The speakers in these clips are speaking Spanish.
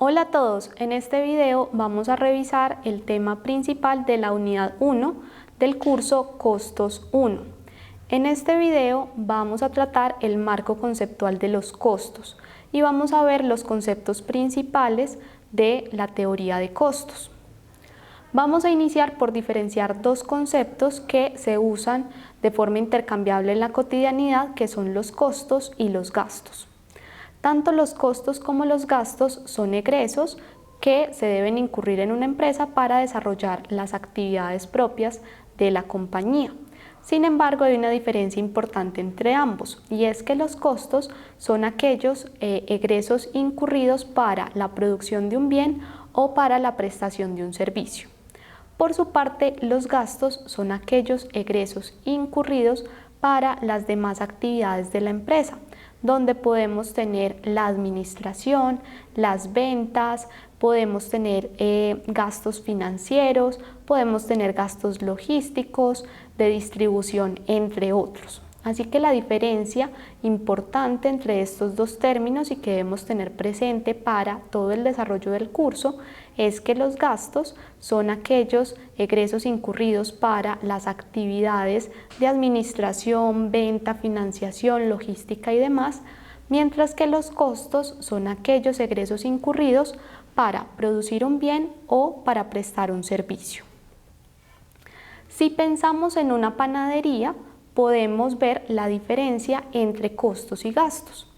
Hola a todos, en este video vamos a revisar el tema principal de la unidad 1 del curso Costos 1. En este video vamos a tratar el marco conceptual de los costos y vamos a ver los conceptos principales de la teoría de costos. Vamos a iniciar por diferenciar dos conceptos que se usan de forma intercambiable en la cotidianidad, que son los costos y los gastos. Tanto los costos como los gastos son egresos que se deben incurrir en una empresa para desarrollar las actividades propias de la compañía. Sin embargo, hay una diferencia importante entre ambos, y es que los costos son aquellos egresos incurridos para la producción de un bien o para la prestación de un servicio. Por su parte, los gastos son aquellos egresos incurridos para las demás actividades de la empresa, donde podemos tener la administración, las ventas, podemos tener gastos financieros, podemos tener gastos logísticos, de distribución, entre otros. Así que la diferencia importante entre estos dos términos y que debemos tener presente para todo el desarrollo del curso es que los gastos son aquellos egresos incurridos para las actividades de administración, venta, financiación, logística y demás, mientras que los costos son aquellos egresos incurridos para producir un bien o para prestar un servicio. Si pensamos en una panadería, podemos ver la diferencia entre costos y gastos.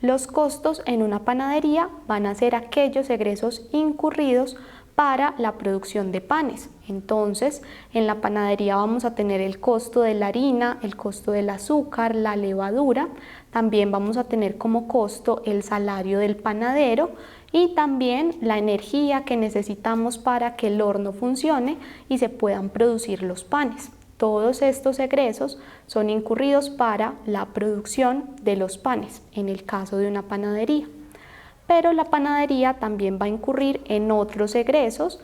Los costos en una panadería van a ser aquellos egresos incurridos para la producción de panes. Entonces, en la panadería vamos a tener el costo de la harina, el costo del azúcar, la levadura. También vamos a tener como costo el salario del panadero y también la energía que necesitamos para que el horno funcione y se puedan producir los panes. Todos estos egresos son incurridos para la producción de los panes, en el caso de una panadería. Pero la panadería también va a incurrir en otros egresos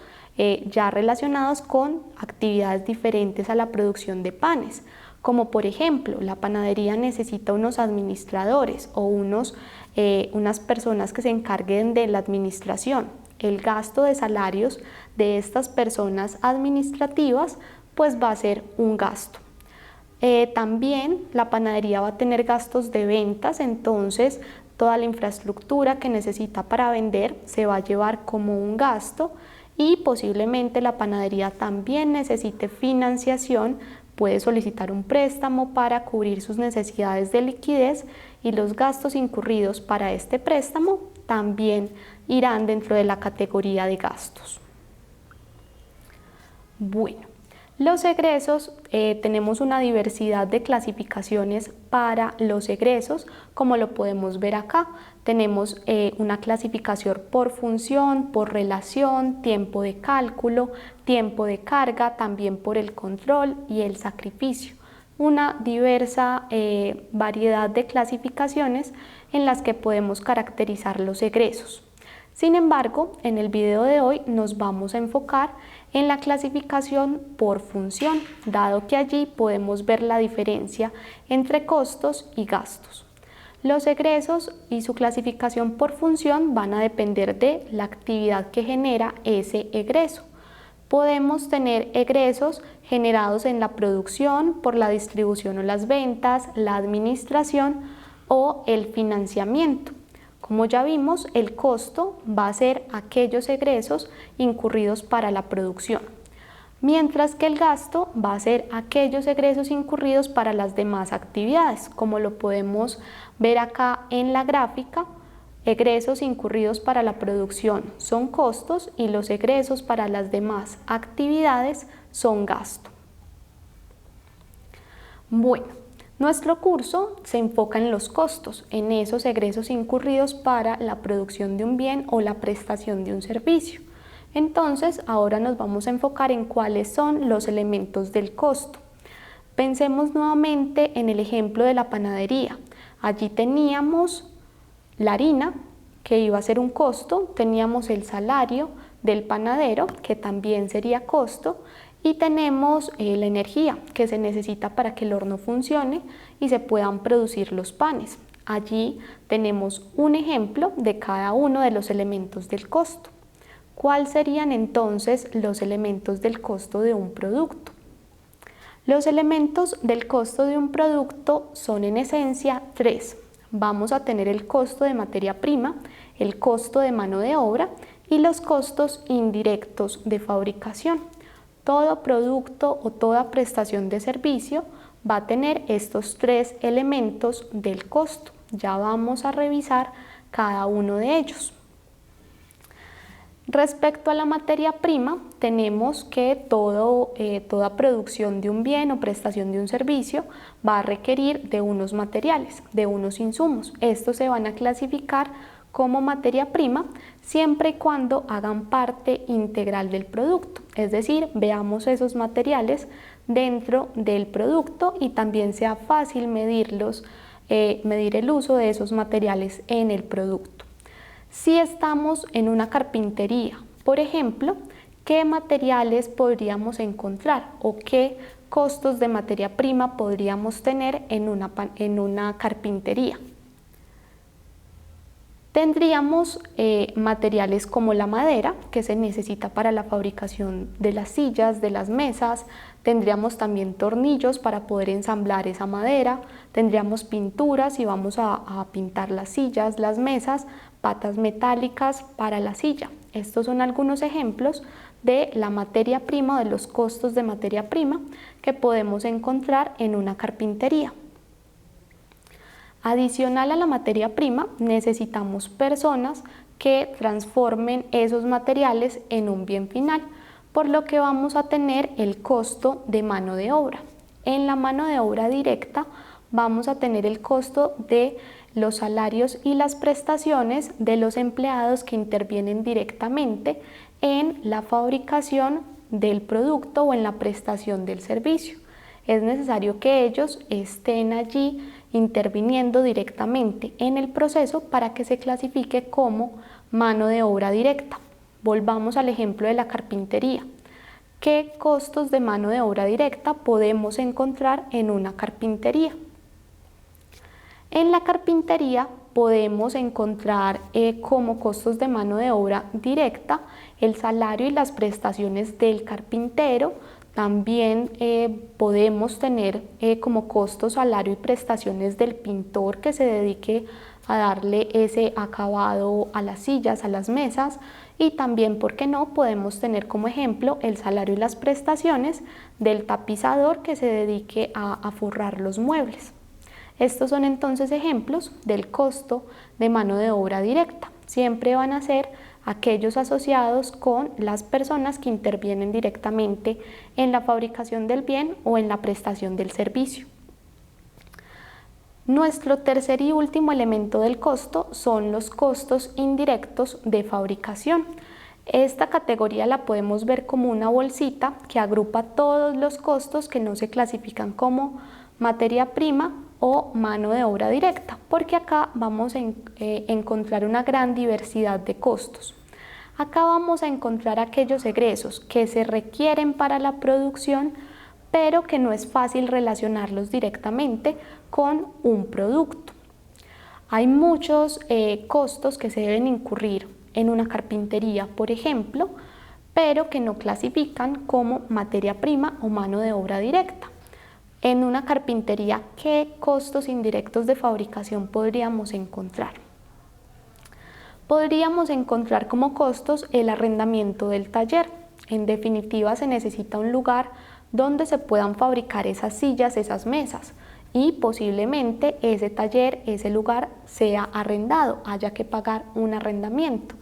ya relacionados con actividades diferentes a la producción de panes, como por ejemplo, la panadería necesita unos administradores o unas personas que se encarguen de la administración. El gasto de salarios de estas personas administrativas pues va a ser un gasto. También la panadería va a tener gastos de ventas, entonces toda la infraestructura que necesita para vender se va a llevar como un gasto, y posiblemente la panadería también necesite financiación, puede solicitar un préstamo para cubrir sus necesidades de liquidez, y los gastos incurridos para este préstamo también irán dentro de la categoría de gastos. Bueno. Los egresos, tenemos una diversidad de clasificaciones para los egresos, como lo podemos ver acá. Tenemos una clasificación por función, por relación, tiempo de cálculo, tiempo de carga, también por el control y el sacrificio. Una diversa variedad de clasificaciones en las que podemos caracterizar los egresos. Sin embargo, en el video de hoy nos vamos a enfocar en la clasificación por función, dado que allí podemos ver la diferencia entre costos y gastos. Los egresos y su clasificación por función van a depender de la actividad que genera ese egreso. Podemos tener egresos generados en la producción, por la distribución o las ventas, la administración o el financiamiento. Como ya vimos, el costo va a ser aquellos egresos incurridos para la producción, mientras que el gasto va a ser aquellos egresos incurridos para las demás actividades. Como lo podemos ver acá en la gráfica, egresos incurridos para la producción son costos y los egresos para las demás actividades son gasto. Bueno. Nuestro curso se enfoca en los costos, en esos egresos incurridos para la producción de un bien o la prestación de un servicio. Entonces, ahora nos vamos a enfocar en cuáles son los elementos del costo. Pensemos nuevamente en el ejemplo de la panadería. Allí teníamos la harina, que iba a ser un costo, teníamos el salario del panadero, que también sería costo, y tenemos la energía que se necesita para que el horno funcione y se puedan producir los panes. Allí tenemos un ejemplo de cada uno de los elementos del costo. ¿Cuáles serían entonces los elementos del costo de un producto? Los elementos del costo de un producto son en esencia tres. Vamos a tener el costo de materia prima, el costo de mano de obra y los costos indirectos de fabricación. Todo producto o toda prestación de servicio va a tener estos tres elementos del costo. Ya vamos a revisar cada uno de ellos. Respecto a la materia prima, tenemos que toda producción de un bien o prestación de un servicio va a requerir de unos materiales, de unos insumos. Estos se van a clasificar como materia prima siempre y cuando hagan parte integral del producto, es decir, veamos esos materiales dentro del producto y también sea fácil medir el uso de esos materiales en el producto. Si estamos en una carpintería, por ejemplo, ¿qué materiales podríamos encontrar o qué costos de materia prima podríamos tener en una carpintería? Tendríamos materiales como la madera, que se necesita para la fabricación de las sillas, de las mesas. Tendríamos también tornillos para poder ensamblar esa madera. Tendríamos pinturas si vamos a pintar las sillas, las mesas, patas metálicas para la silla. Estos son algunos ejemplos de la materia prima, de los costos de materia prima que podemos encontrar en una carpintería. Adicional a la materia prima, necesitamos personas que transformen esos materiales en un bien final, por lo que vamos a tener el costo de mano de obra. En la mano de obra directa vamos a tener el costo de los salarios y las prestaciones de los empleados que intervienen directamente en la fabricación del producto o en la prestación del servicio. Es necesario que ellos estén allí interviniendo directamente en el proceso para que se clasifique como mano de obra directa. Volvamos al ejemplo de la carpintería. ¿Qué costos de mano de obra directa podemos encontrar en una carpintería? En la carpintería podemos encontrar como costos de mano de obra directa el salario y las prestaciones del carpintero. También podemos tener como costo, salario y prestaciones del pintor que se dedique a darle ese acabado a las sillas, a las mesas, y también, ¿por qué no?, podemos tener como ejemplo el salario y las prestaciones del tapizador que se dedique a forrar los muebles. Estos son entonces ejemplos del costo de mano de obra directa. Siempre van a ser aquellos asociados con las personas que intervienen directamente en la fabricación del bien o en la prestación del servicio. Nuestro tercer y último elemento del costo son los costos indirectos de fabricación. Esta categoría la podemos ver como una bolsita que agrupa todos los costos que no se clasifican como materia prima o mano de obra directa, porque acá vamos a encontrar una gran diversidad de costos. Acá vamos a encontrar aquellos egresos que se requieren para la producción, pero que no es fácil relacionarlos directamente con un producto. Hay muchos costos que se deben incurrir en una carpintería, por ejemplo, pero que no clasifican como materia prima o mano de obra directa. En una carpintería, ¿qué costos indirectos de fabricación podríamos encontrar? Podríamos encontrar como costos el arrendamiento del taller. En definitiva, se necesita un lugar donde se puedan fabricar esas sillas, esas mesas, y posiblemente ese taller, ese lugar sea arrendado, haya que pagar un arrendamiento.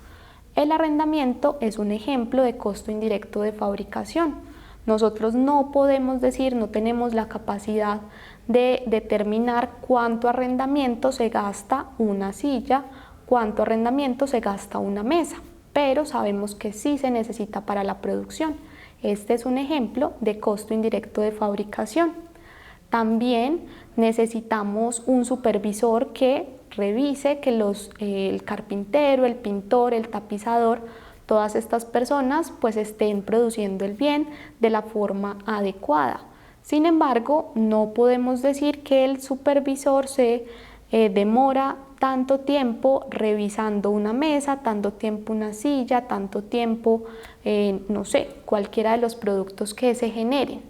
El arrendamiento es un ejemplo de costo indirecto de fabricación. Nosotros no podemos decir, no tenemos la capacidad de determinar cuánto arrendamiento se gasta una silla, cuánto arrendamiento se gasta una mesa, pero sabemos que sí se necesita para la producción. Este es un ejemplo de costo indirecto de fabricación. También necesitamos un supervisor que revise que el carpintero, el pintor, el tapizador, todas estas personas pues estén produciendo el bien de la forma adecuada. Sin embargo, no podemos decir que el supervisor se demora tanto tiempo revisando una mesa, tanto tiempo una silla, tanto tiempo, no sé, cualquiera de los productos que se generen.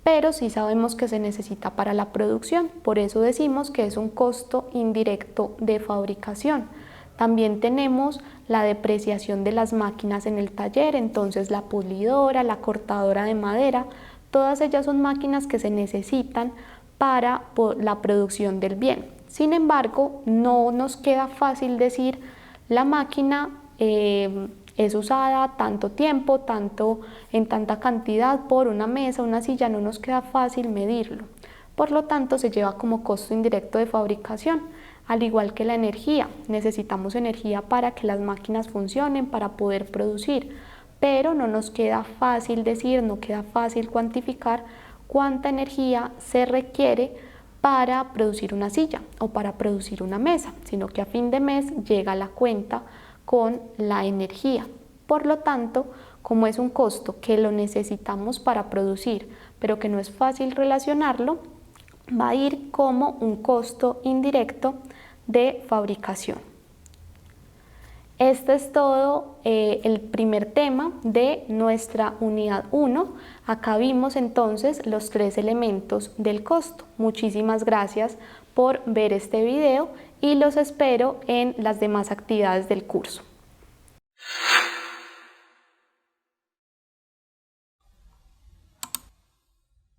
Pero sí sabemos que se necesita para la producción, por eso decimos que es un costo indirecto de fabricación. También tenemos la depreciación de las máquinas en el taller, entonces la pulidora, la cortadora de madera, todas ellas son máquinas que se necesitan para la producción del bien. Sin embargo, no nos queda fácil decir la máquina es usada tanto tiempo, en tanta cantidad por una mesa, una silla, no nos queda fácil medirlo. Por lo tanto, se lleva como costo indirecto de fabricación. Al igual que la energía, necesitamos energía para que las máquinas funcionen, para poder producir, pero no nos queda fácil decir, no queda fácil cuantificar cuánta energía se requiere para producir una silla o para producir una mesa, sino que a fin de mes llega la cuenta con la energía. Por lo tanto, como es un costo que lo necesitamos para producir, pero que no es fácil relacionarlo, va a ir como un costo indirecto de fabricación. Este es todo el primer tema de nuestra unidad 1. Acá vimos entonces los 3 elementos del costo. Muchísimas gracias por ver este video y los espero en las demás actividades del curso.